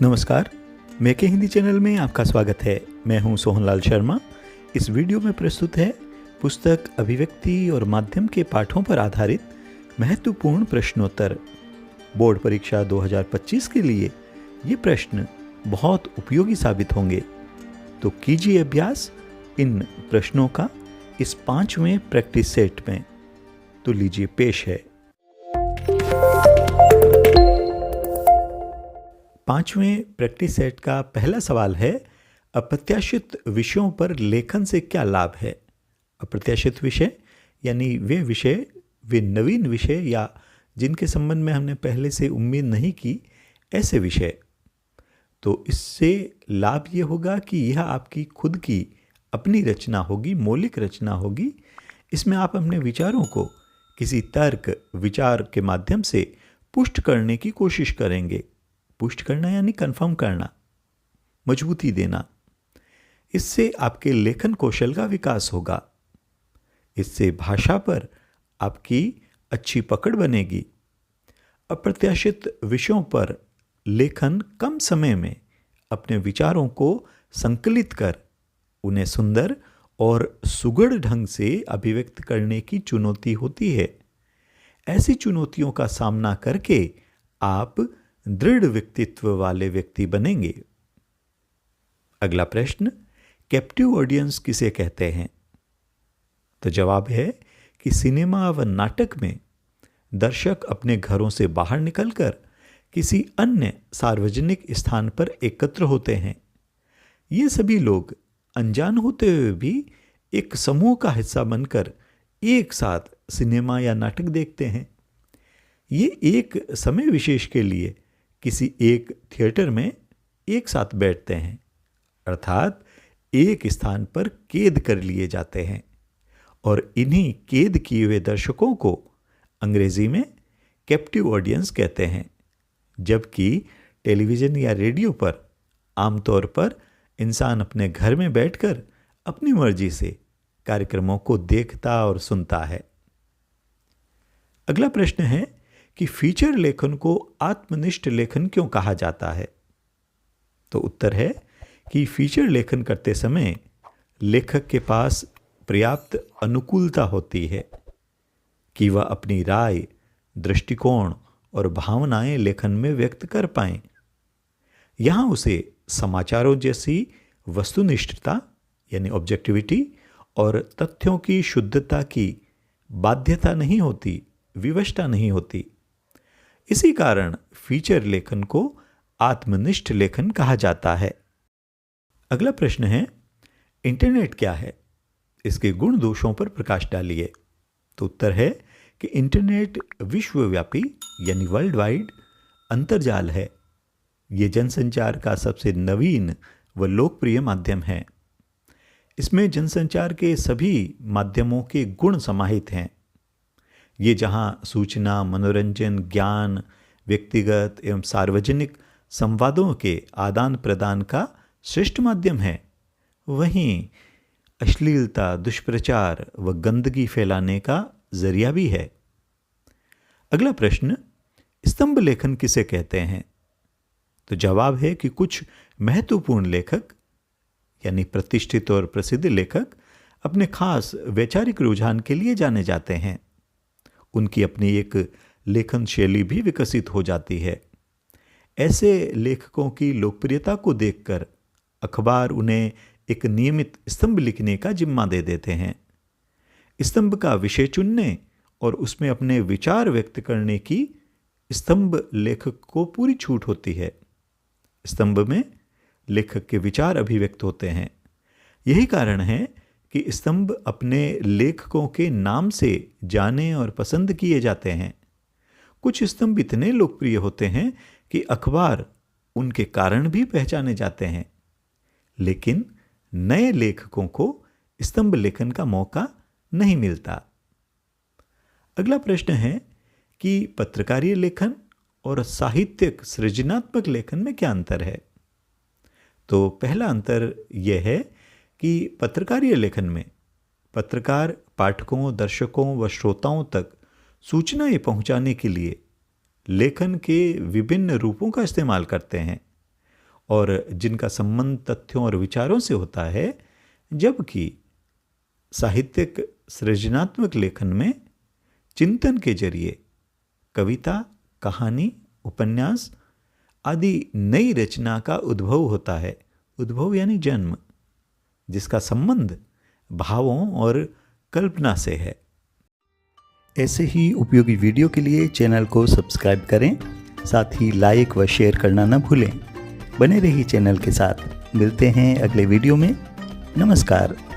नमस्कार, मेके हिंदी चैनल में आपका स्वागत है। मैं हूं सोहनलाल शर्मा। इस वीडियो में प्रस्तुत है पुस्तक अभिव्यक्ति और माध्यम के पाठों पर आधारित महत्वपूर्ण प्रश्नोत्तर। बोर्ड परीक्षा 2025 के लिए ये प्रश्न बहुत उपयोगी साबित होंगे, तो कीजिए अभ्यास इन प्रश्नों का इस 5वें प्रैक्टिस सेट में। तो लीजिए पेश है 5वें प्रैक्टिस सेट का पहला सवाल है, अप्रत्याशित विषयों पर लेखन से क्या लाभ है। अप्रत्याशित विषय यानी वे नवीन विषय या जिनके संबंध में हमने पहले से उम्मीद नहीं की, ऐसे विषय। तो इससे लाभ ये होगा कि यह आपकी खुद की अपनी रचना होगी, मौलिक रचना होगी। इसमें आप अपने विचारों को किसी तर्क विचार के माध्यम से पुष्ट करने की कोशिश करेंगे। पुष्ट करना यानी कंफर्म करना, मजबूती देना। इससे आपके लेखन कौशल का विकास होगा। इससे भाषा पर आपकी अच्छी पकड़ बनेगी। अप्रत्याशित विषयों पर लेखन कम समय में अपने विचारों को संकलित कर उन्हें सुंदर और सुगढ़ ढंग से अभिव्यक्त करने की चुनौती होती है। ऐसी चुनौतियों का सामना करके आप दृढ़ व्यक्तित्व वाले व्यक्ति बनेंगे। अगला प्रश्न, कैप्टिव ऑडियंस किसे कहते हैं। तो जवाब है कि सिनेमा व नाटक में दर्शक अपने घरों से बाहर निकलकर किसी अन्य सार्वजनिक स्थान पर एकत्र होते हैं। ये सभी लोग अनजान होते हुए भी एक समूह का हिस्सा बनकर एक साथ सिनेमा या नाटक देखते हैं। ये एक समय विशेष के लिए किसी एक थिएटर में एक साथ बैठते हैं, अर्थात एक स्थान पर कैद कर लिए जाते हैं। और इन्हीं कैद किए हुए दर्शकों को अंग्रेजी में कैप्टिव ऑडियंस कहते हैं। जबकि टेलीविज़न या रेडियो पर आमतौर पर इंसान अपने घर में बैठकर अपनी मर्जी से कार्यक्रमों को देखता और सुनता है। अगला प्रश्न है कि फीचर लेखन को आत्मनिष्ठ लेखन क्यों कहा जाता है। तो उत्तर है कि फीचर लेखन करते समय लेखक के पास पर्याप्त अनुकूलता होती है कि वह अपनी राय, दृष्टिकोण और भावनाएं लेखन में व्यक्त कर पाएं। यहां उसे समाचारों जैसी वस्तुनिष्ठता यानी ऑब्जेक्टिविटी और तथ्यों की शुद्धता की बाध्यता नहीं होती, विवशता नहीं होती। इसी कारण फीचर लेखन को आत्मनिष्ठ लेखन कहा जाता है। अगला प्रश्न है, इंटरनेट क्या है, इसके गुण दोषों पर प्रकाश डालिए। तो उत्तर है कि इंटरनेट विश्वव्यापी यानी वर्ल्ड वाइड अंतर्जाल है। ये जनसंचार का सबसे नवीन व लोकप्रिय माध्यम है। इसमें जनसंचार के सभी माध्यमों के गुण समाहित हैं। ये जहां सूचना, मनोरंजन, ज्ञान, व्यक्तिगत एवं सार्वजनिक संवादों के आदान प्रदान का श्रेष्ठ माध्यम है, वहीं अश्लीलता, दुष्प्रचार व गंदगी फैलाने का जरिया भी है। अगला प्रश्न, स्तंभ लेखन किसे कहते हैं। तो जवाब है कि कुछ महत्वपूर्ण लेखक यानी प्रतिष्ठित और प्रसिद्ध लेखक अपने खास वैचारिक रुझान के लिए जाने जाते हैं। उनकी अपनी एक लेखन शैली भी विकसित हो जाती है। ऐसे लेखकों की लोकप्रियता को देखकर अखबार उन्हें एक नियमित स्तंभ लिखने का जिम्मा दे देते हैं। स्तंभ का विषय चुनने और उसमें अपने विचार व्यक्त करने की स्तंभ लेखक को पूरी छूट होती है। स्तंभ में लेखक के विचार अभिव्यक्त होते हैं। यही कारण है कि स्तंभ अपने लेखकों के नाम से जाने और पसंद किए जाते हैं। कुछ स्तंभ इतने लोकप्रिय होते हैं कि अखबार उनके कारण भी पहचाने जाते हैं, लेकिन नए लेखकों को स्तंभ लेखन का मौका नहीं मिलता। अगला प्रश्न है कि पत्रकारीय लेखन और साहित्यिक सृजनात्मक लेखन में क्या अंतर है। तो पहला अंतर यह है कि पत्रकारीय लेखन में पत्रकार पाठकों, दर्शकों व श्रोताओं तक सूचनाएं पहुंचाने के लिए लेखन के विभिन्न रूपों का इस्तेमाल करते हैं। और जिनका संबंध तथ्यों और विचारों से होता है, जबकि साहित्यिक सृजनात्मक लेखन में चिंतन के जरिए कविता, कहानी, उपन्यास आदि नई रचना का उद्भव होता है। उद्भव यानी जन्म, जिसका संबंध भावों और कल्पना से है। ऐसे ही उपयोगी वीडियो के लिए चैनल को सब्सक्राइब करें, साथ ही लाइक व शेयर करना न भूलें। बने रहिए चैनल के साथ। मिलते हैं अगले वीडियो में। नमस्कार।